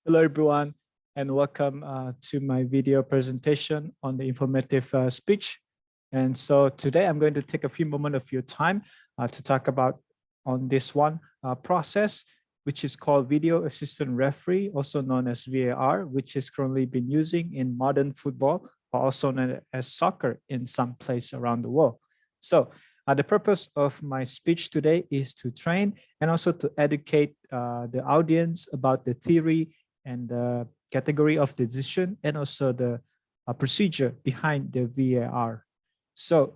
Hello, everyone, and welcome to my video presentation on the informative speech. And so today I'm going to take a few moments of your time to talk about on this one process, which is called Video Assistant Referee, also known as VAR, which is currently being using in modern football, or also known as soccer in some place around the world. So the purpose of my speech today is to train and also to educate the audience about the theory and the category of the decision and also the procedure behind the VAR. So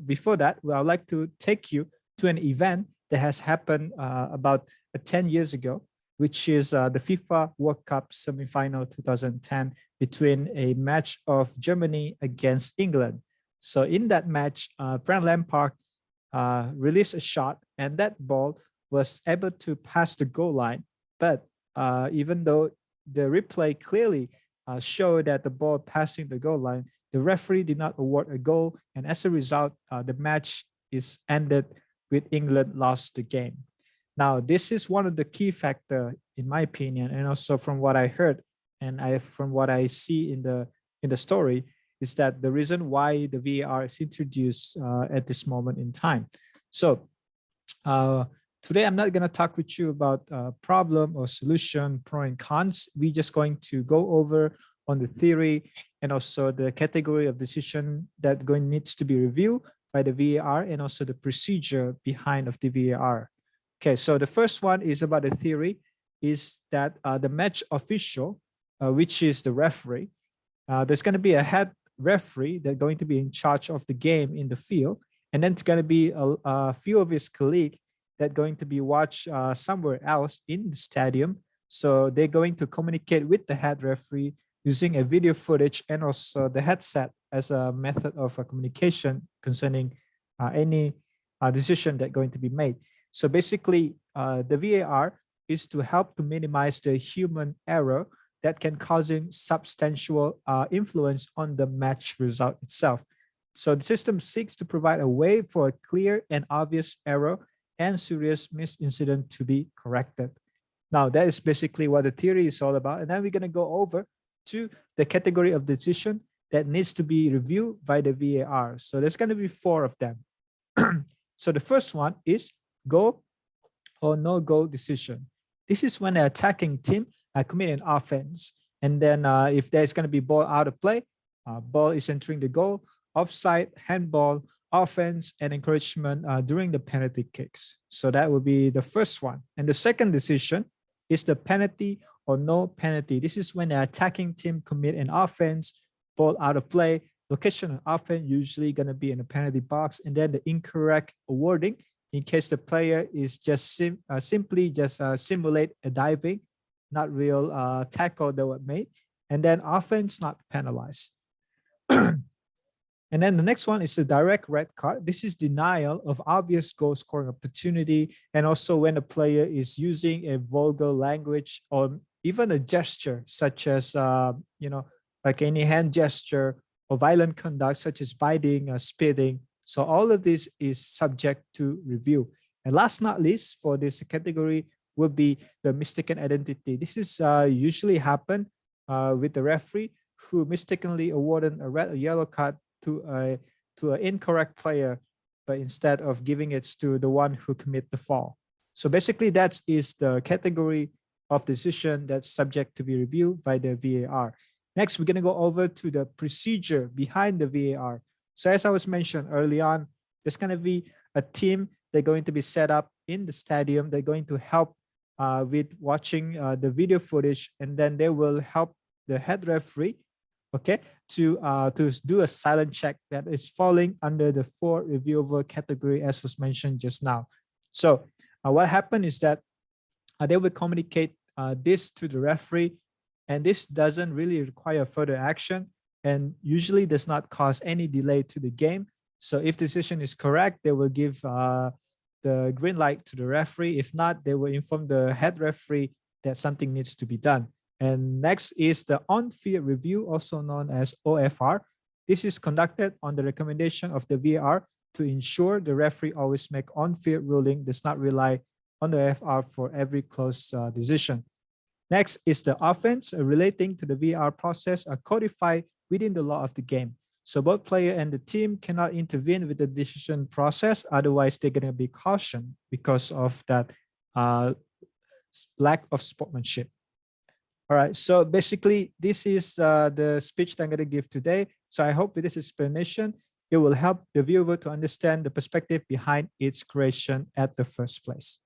before that, I would like to take you to an event that has happened about 10 years ago, which is the FIFA World Cup semifinal 2010 between a match of Germany against England. So in that match, Frank Lampard released a shot and that ball was able to pass the goal line, but even though the replay clearly showed that the ball passing the goal line, the referee did not award a goal. And as a result, the match is ended with England lost the game. Now, this is one of the key factors, in my opinion, and also from what I heard and from what I see in the story, is that the reason why the VAR is introduced at this moment in time. So today, I'm not going to talk with you about problem or solution, pro and cons. We're just going to go over on the theory and also the category of decision that needs to be reviewed by the VAR and also the procedure behind of the VAR. Okay, so the first one is about the theory, is that the match official, which is the referee, there's going to be a head referee that's going to be in charge of the game in the field, and then it's going to be a few of his colleagues that going to be watched somewhere else in the stadium. So they're going to communicate with the head referee using a video footage and also the headset as a method of communication concerning any decision that's going to be made. So basically, the VAR is to help to minimize the human error that can cause substantial influence on the match result itself. So the system seeks to provide a way for a clear and obvious error and serious misincident to be corrected. Now, that is basically what the theory is all about. And then we're going to go over to the category of decision that needs to be reviewed by the VAR. So there's going to be 4 of them. So the first one is go or no go decision. This is when the attacking team commit an offense. And then if there's going to be ball out of play, ball is entering the goal, offside, handball, offense, and encouragement during the penalty kicks. So that would be the first one. And the second decision is the penalty or no penalty. This is when the attacking team commit an offense, ball out of play, location of offense usually going to be in the penalty box, and then the incorrect awarding in case the player is just simply just simulate a diving, not real tackle that was made, and then offense not penalized. And then the next one is the direct red card. This is denial of obvious goal scoring opportunity. And also when a player is using a vulgar language or even a gesture, such as, like any hand gesture or violent conduct, such as biting or spitting. So all of this is subject to review. And last not least, for this category would be the mistaken identity. This is usually happen with the referee who mistakenly awarded a red or yellow card to an incorrect player, but instead of giving it to the one who commit the foul. So basically that is the category of decision that's subject to be reviewed by the VAR. Next, we're going to go over to the procedure behind the VAR. So as I was mentioned early on, there's going to be a team that's going to be set up in the stadium. They're going to help with watching the video footage, and then they will help the head referee, okay, to do a silent check that is falling under the 4 reviewable category as was mentioned just now. So what happened is that they will communicate this to the referee, and this doesn't really require further action and usually does not cause any delay to the game. So if the decision is correct, they will give the green light to the referee. If not, they will inform the head referee that something needs to be done. And next is the on-field review, also known as OFR. This is conducted on the recommendation of the VAR to ensure the referee always make on-field ruling, does not rely on the FR for every close decision. Next is the offense relating to the VR process are codified within the law of the game. So both player and the team cannot intervene with the decision process. Otherwise, they're going to be cautioned because of that lack of sportsmanship. All right, so basically, this is the speech that I'm going to give today. So I hope with this explanation, it will help the viewer to understand the perspective behind its creation at the first place.